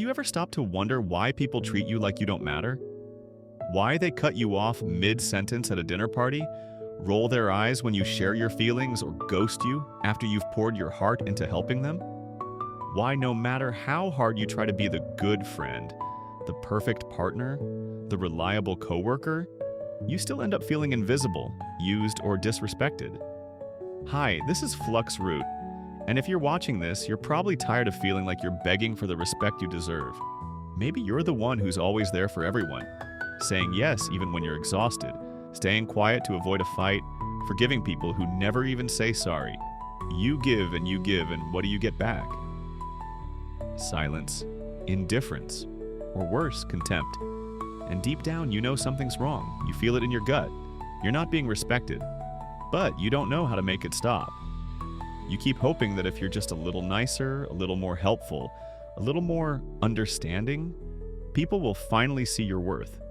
you ever stop to wonder why people treat you like you don't matter? Why they cut you off mid-sentence at a dinner party, roll their eyes when you share your feelings, or ghost you after you've poured your heart into helping them? Why no matter how hard you try to be the good friend, the perfect partner, the reliable coworker, you still end up feeling invisible, used, or disrespected? Hi, this is Flux Root, and if you're watching this, you're probably tired of feeling like you're begging for the respect you deserve. Maybe you're the one who's always there for everyone, saying yes even when you're exhausted, staying quiet to avoid a fight, forgiving people who never even say sorry. You give, and what do you get back? Silence, indifference, or worse, contempt. And deep down, you know something's wrong. You feel it in your gut. You're not being respected, but you don't know how to make it stop. You keep hoping that if you're just a little nicer, a little more helpful, a little more understanding, people will finally see your worth.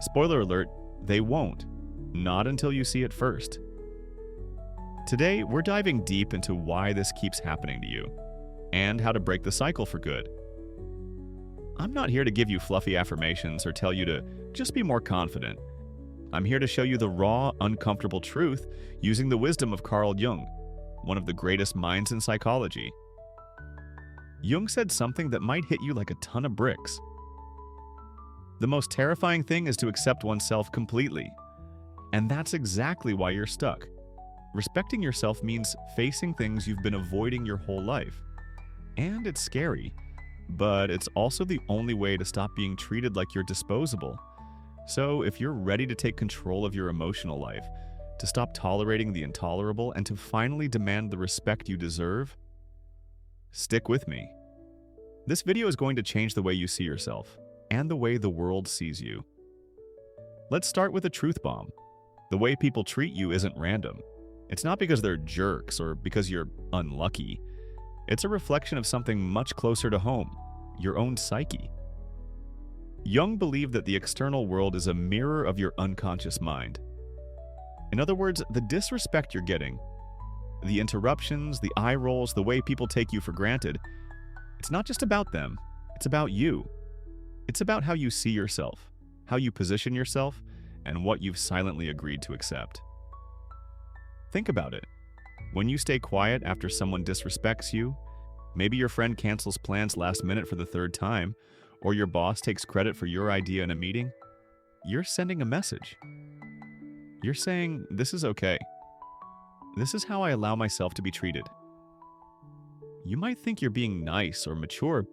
Spoiler alert, they won't. Not until you see it first. Today, we're diving deep into why this keeps happening to you, and how to break the cycle for good. I'm not here to give you fluffy affirmations or tell you to just be more confident. I'm here to show you the raw, uncomfortable truth using the wisdom of Carl Jung, one of the greatest minds in psychology. Jung said something that might hit you like a ton of bricks. The most terrifying thing is to accept oneself completely. And that's exactly why you're stuck. Respecting yourself means facing things you've been avoiding your whole life. And it's scary, but it's also the only way to stop being treated like you're disposable. So if you're ready to take control of your emotional life, to stop tolerating the intolerable, and to finally demand the respect you deserve, stick with me. This video is going to change the way you see yourself, and the way the world sees you. Let's start with a truth bomb. The way people treat you isn't random. It's not because they're jerks or because you're unlucky. It's a reflection of something much closer to home, your own psyche. Jung believed that the external world is a mirror of your unconscious mind. In other words, the disrespect you're getting, the interruptions, the eye rolls, the way people take you for granted, it's not just about them, it's about you. It's about how you see yourself, how you position yourself, and what you've silently agreed to accept. Think about it. When you stay quiet after someone disrespects you, maybe your friend cancels plans last minute for the third time, or your boss takes credit for your idea in a meeting, you're sending a message. You're saying, this is okay. This is how I allow myself to be treated. You might think you're being nice or mature,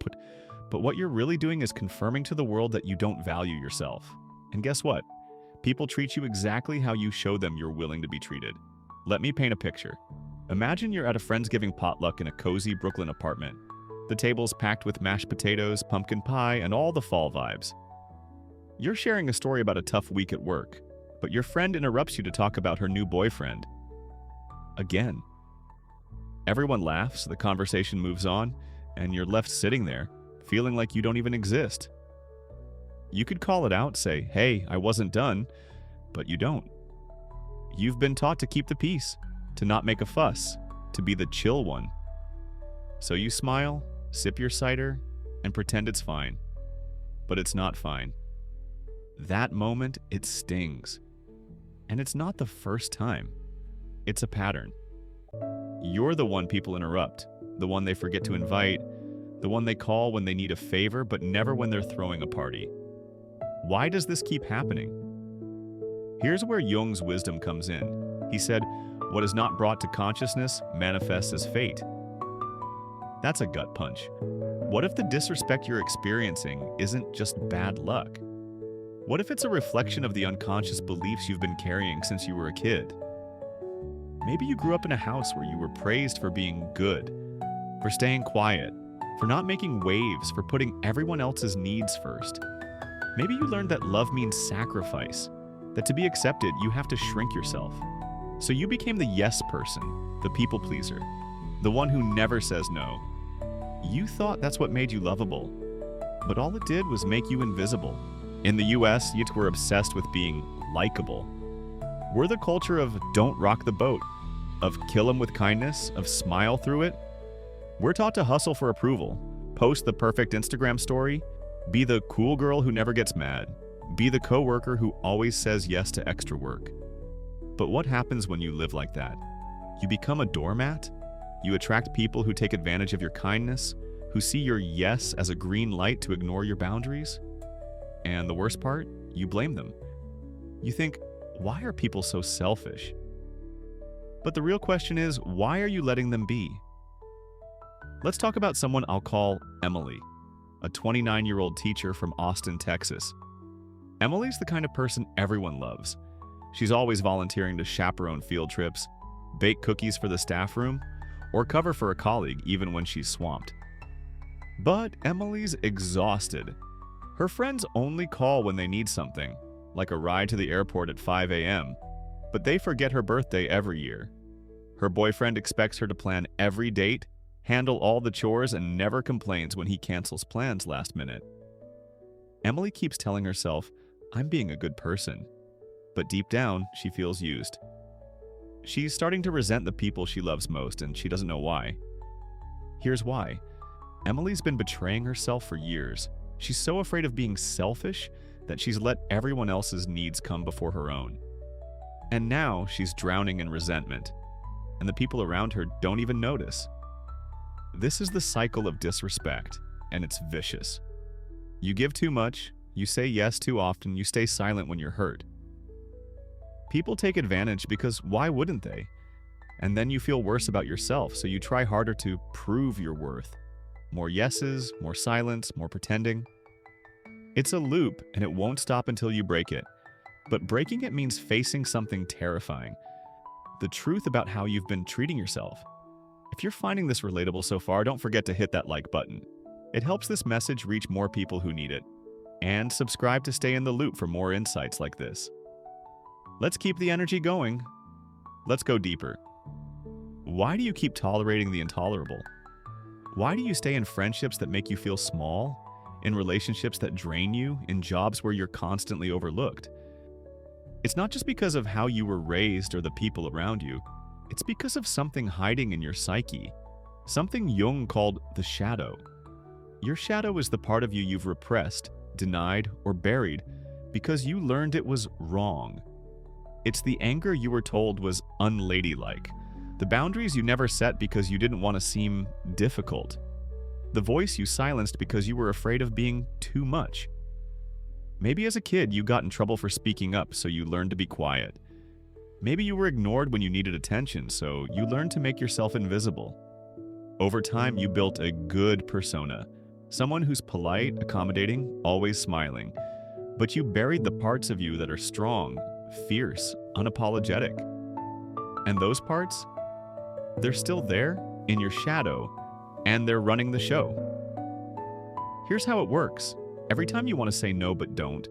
but what you're really doing is confirming to the world that you don't value yourself. And guess what? People treat you exactly how you show them you're willing to be treated. Let me paint a picture. Imagine you're at a Friendsgiving potluck in a cozy Brooklyn apartment. The table's packed with mashed potatoes, pumpkin pie, and all the fall vibes. You're sharing a story about a tough week at work, but your friend interrupts you to talk about her new boyfriend. Again. Everyone laughs, the conversation moves on, and you're left sitting there, feeling like you don't even exist. You could call it out, say, hey, I wasn't done, but you don't. You've been taught to keep the peace, to not make a fuss, to be the chill one. So you smile, sip your cider, and pretend it's fine. But it's not fine. That moment, it stings. And it's not the first time. It's a pattern. You're the one people interrupt, the one they forget to invite, the one they call when they need a favor, but never when they're throwing a party. Why does this keep happening? Here's where Jung's wisdom comes in. He said, what is not brought to consciousness manifests as fate. That's a gut punch. What if the disrespect you're experiencing isn't just bad luck? What if it's a reflection of the unconscious beliefs you've been carrying since you were a kid? Maybe you grew up in a house where you were praised for being good, for staying quiet, for not making waves, for putting everyone else's needs first. Maybe you learned that love means sacrifice, that to be accepted, you have to shrink yourself. So you became the yes person, the people pleaser, the one who never says no. You thought that's what made you lovable, but all it did was make you invisible. In the US, youths were obsessed with being likable. We're the culture of don't rock the boat, of kill 'em with kindness, of smile through it. We're taught to hustle for approval, Post the perfect Instagram story. Be the cool girl who never gets mad. Be the coworker who always says yes to extra work. But what happens when you live like that? You become a doormat? You attract people who take advantage of your kindness, who see your yes as a green light to ignore your boundaries? And the worst part, you blame them. You think, why are people so selfish? But the real question is, why are you letting them be? Let's talk about someone I'll call Emily, a 29-year-old teacher from Austin, Texas. Emily's the kind of person everyone loves. She's always volunteering to chaperone field trips, bake cookies for the staff room, or cover for a colleague even when she's swamped. But Emily's exhausted. Her friends only call when they need something, like a ride to the airport at 5 a.m., but they forget her birthday every year. Her boyfriend expects her to plan every date, handle all the chores, and never complains when he cancels plans last minute. Emily keeps telling herself, I'm being a good person. But deep down, she feels used. She's starting to resent the people she loves most, and she doesn't know why. Here's why. Emily's been betraying herself for years. She's so afraid of being selfish that she's let everyone else's needs come before her own. And now she's drowning in resentment, and the people around her don't even notice. This is the cycle of disrespect, and it's vicious. You give too much, you say yes too often, you stay silent when you're hurt. People take advantage because why wouldn't they? And then you feel worse about yourself, so you try harder to prove your worth. More yeses, more silence, more pretending. It's a loop, and it won't stop until you break it. But breaking it means facing something terrifying. The truth about how you've been treating yourself. If you're finding this relatable so far, don't forget to hit that like button. It helps this message reach more people who need it. And subscribe to stay in the loop for more insights like this. Let's keep the energy going. Let's go deeper. Why do you keep tolerating the intolerable? Why do you stay in friendships that make you feel small, in relationships that drain you, in jobs where you're constantly overlooked? It's not just because of how you were raised or the people around you. It's because of something hiding in your psyche, something Jung called the shadow. Your shadow is the part of you you've repressed, denied, or buried because you learned it was wrong. It's the anger you were told was unladylike, the boundaries you never set because you didn't want to seem difficult, the voice you silenced because you were afraid of being too much. Maybe as a kid you got in trouble for speaking up, so you learned to be quiet. Maybe you were ignored when you needed attention, so you learned to make yourself invisible. Over time, you built a good persona, someone who's polite, accommodating, always smiling. But you buried the parts of you that are strong, fierce, unapologetic. And those parts? They're still there, in your shadow, and they're running the show. Here's how it works. Every time you want to say no but don't,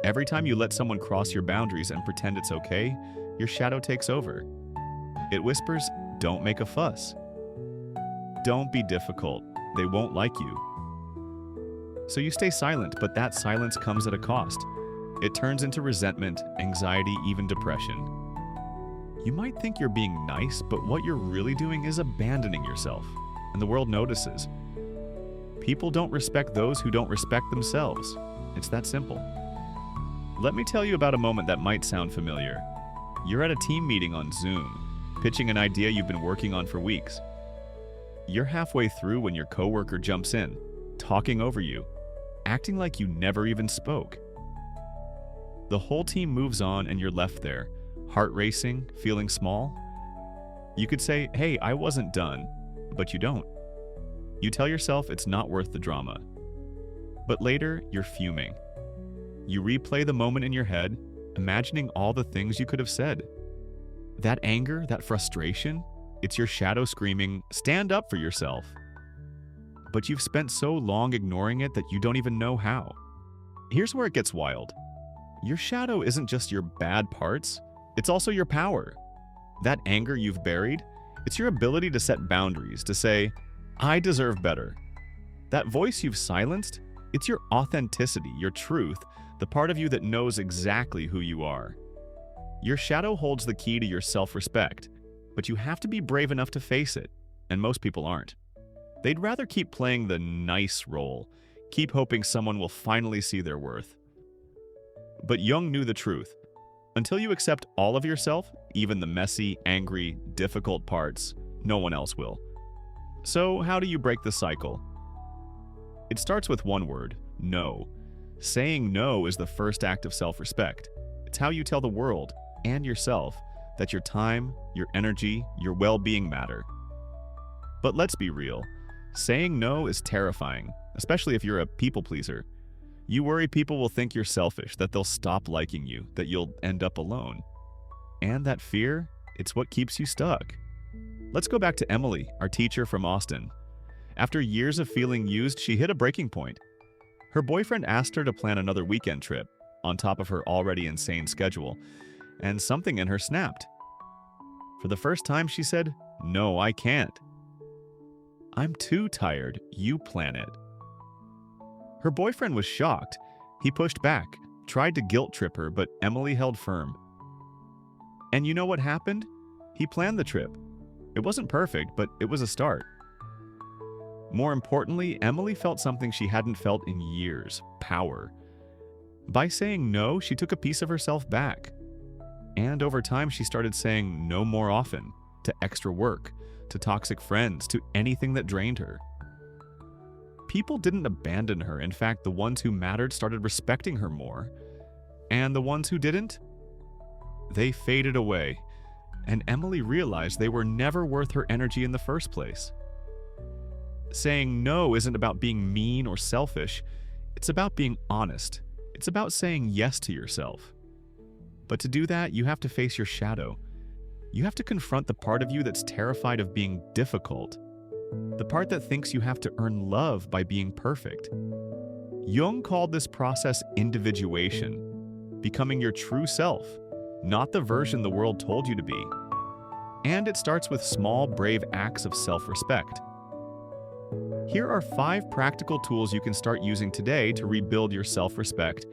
every time you let someone cross your boundaries and pretend it's okay, your shadow takes over. It whispers, don't make a fuss. Don't be difficult. They won't like you. So you stay silent, but that silence comes at a cost. It turns into resentment, anxiety, even depression. You might think you're being nice, but what you're really doing is abandoning yourself, and the world notices. People don't respect those who don't respect themselves. It's that simple. Let me tell you about a moment that might sound familiar. You're at a team meeting on Zoom, pitching an idea you've been working on for weeks. You're halfway through when your coworker jumps in, talking over you, acting like you never even spoke. The whole team moves on and you're left there, heart racing, feeling small. You could say, hey, I wasn't done, but you don't. You tell yourself it's not worth the drama. But later, you're fuming. You replay the moment in your head, imagining all the things you could have said. That anger, that frustration, it's your shadow screaming, stand up for yourself. But you've spent so long ignoring it that you don't even know how. Here's where it gets wild. Your shadow isn't just your bad parts, it's also your power. That anger you've buried, it's your ability to set boundaries, to say, I deserve better. That voice you've silenced, it's your authenticity, your truth, the part of you that knows exactly who you are. Your shadow holds the key to your self-respect, but you have to be brave enough to face it, and most people aren't. They'd rather keep playing the nice role, keep hoping someone will finally see their worth. But Jung knew the truth. Until you accept all of yourself, even the messy, angry, difficult parts, no one else will. So, how do you break the cycle? It starts with one word: no. Saying no is the first act of self-respect. It's how you tell the world and yourself that your time, your energy, your well-being matter. But let's be real. Saying no is terrifying, especially if you're a people pleaser. You worry people will think you're selfish, that they'll stop liking you, that you'll end up alone. And that fear, it's what keeps you stuck. Let's go back to Emily, our teacher from Austin. After years of feeling used, she hit a breaking point. Her boyfriend asked her to plan another weekend trip, on top of her already insane schedule, and something in her snapped. For the first time, she said, "No, I can't. I'm too tired, you plan it." Her boyfriend was shocked. He pushed back, tried to guilt trip her, but Emily held firm. And you know what happened? He planned the trip. It wasn't perfect, but it was a start. More importantly, Emily felt something she hadn't felt in years: power. By saying no, she took a piece of herself back. And over time, she started saying no more often, to extra work, to toxic friends, to anything that drained her. People didn't abandon her. In fact, the ones who mattered started respecting her more. And the ones who didn't? They faded away. And Emily realized they were never worth her energy in the first place. Saying no isn't about being mean or selfish. It's about being honest. It's about saying yes to yourself. But to do that, you have to face your shadow. You have to confront the part of you that's terrified of being difficult. The part that thinks you have to earn love by being perfect. Jung called this process individuation, becoming your true self, not the version the world told you to be. And it starts with small, brave acts of self-respect. Here are 5 practical tools you can start using today to rebuild your self-respect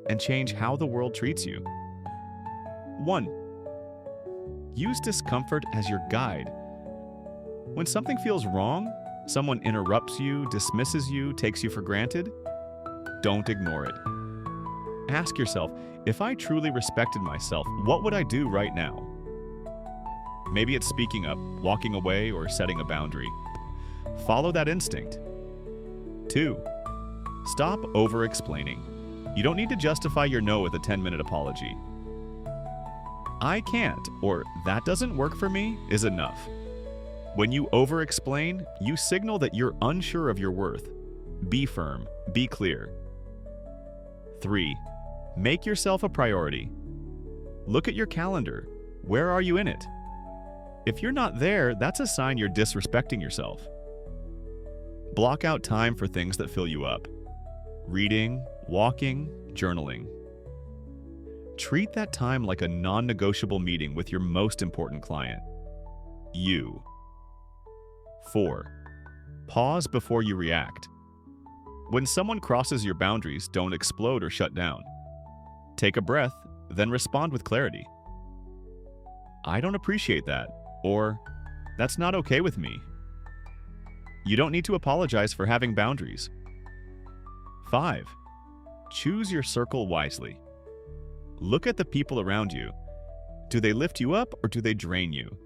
and change how the world treats you. 1. Use discomfort as your guide. When something feels wrong, someone interrupts you, dismisses you, takes you for granted, don't ignore it. Ask yourself, if I truly respected myself, what would I do right now? Maybe it's speaking up, walking away, or setting a boundary. Follow that instinct. 2. Stop over-explaining. You don't need to justify your no with a 10-minute apology. "I can't," or "that doesn't work for me," is enough. When you over-explain, you signal that you're unsure of your worth. Be firm. Be clear. 3. Make yourself a priority. Look at your calendar. Where are you in it? If you're not there, that's a sign you're disrespecting yourself. Block out time for things that fill you up. Reading, walking, journaling. Treat that time like a non-negotiable meeting with your most important client, you. 4. Pause before you react. When someone crosses your boundaries, don't explode or shut down. Take a breath, then respond with clarity. "I don't appreciate that," or "that's not okay with me." You don't need to apologize for having boundaries. 5. Choose your circle wisely. Look at the people around you. Do they lift you up or do they drain you?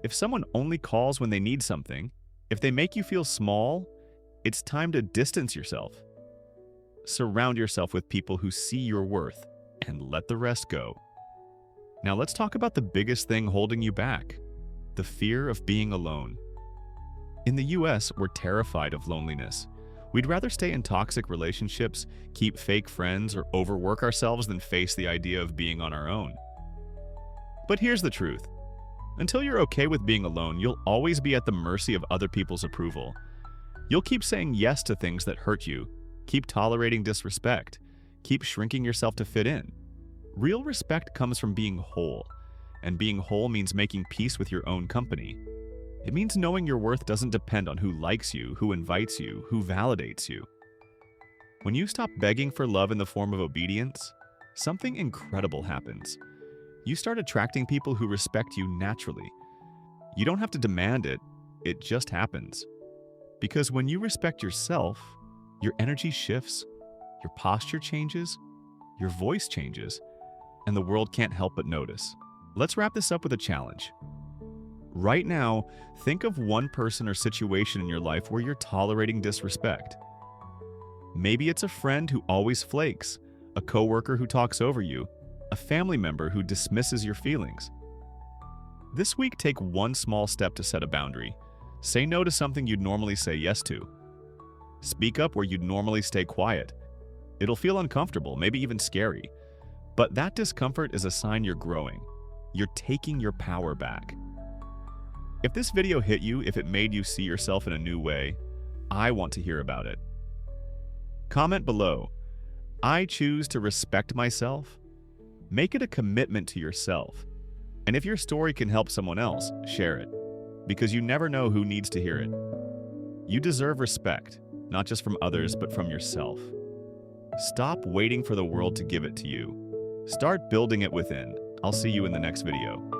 If someone only calls when they need something, if they make you feel small, it's time to distance yourself. Surround yourself with people who see your worth and let the rest go. Now let's talk about the biggest thing holding you back: the fear of being alone. In the US, we're terrified of loneliness. We'd rather stay in toxic relationships, keep fake friends, or overwork ourselves than face the idea of being on our own. But here's the truth. Until you're okay with being alone, you'll always be at the mercy of other people's approval. You'll keep saying yes to things that hurt you, keep tolerating disrespect, keep shrinking yourself to fit in. Real respect comes from being whole, and being whole means making peace with your own company. It means knowing your worth doesn't depend on who likes you, who invites you, who validates you. When you stop begging for love in the form of obedience, something incredible happens. You start attracting people who respect you naturally. You don't have to demand it, it just happens. Because when you respect yourself, your energy shifts, your posture changes, your voice changes, and the world can't help but notice. Let's wrap this up with a challenge. Right now, think of one person or situation in your life where you're tolerating disrespect. Maybe it's a friend who always flakes, a coworker who talks over you, a family member who dismisses your feelings. This week, take one small step to set a boundary. Say no to something you'd normally say yes to. Speak up where you'd normally stay quiet. It'll feel uncomfortable, maybe even scary. But that discomfort is a sign you're growing. You're taking your power back. If this video hit you, if it made you see yourself in a new way, I want to hear about it. Comment below. I choose to respect myself. Make it a commitment to yourself. And if your story can help someone else, share it. Because you never know who needs to hear it. You deserve respect, not just from others, but from yourself. Stop waiting for the world to give it to you. Start building it within. I'll see you in the next video.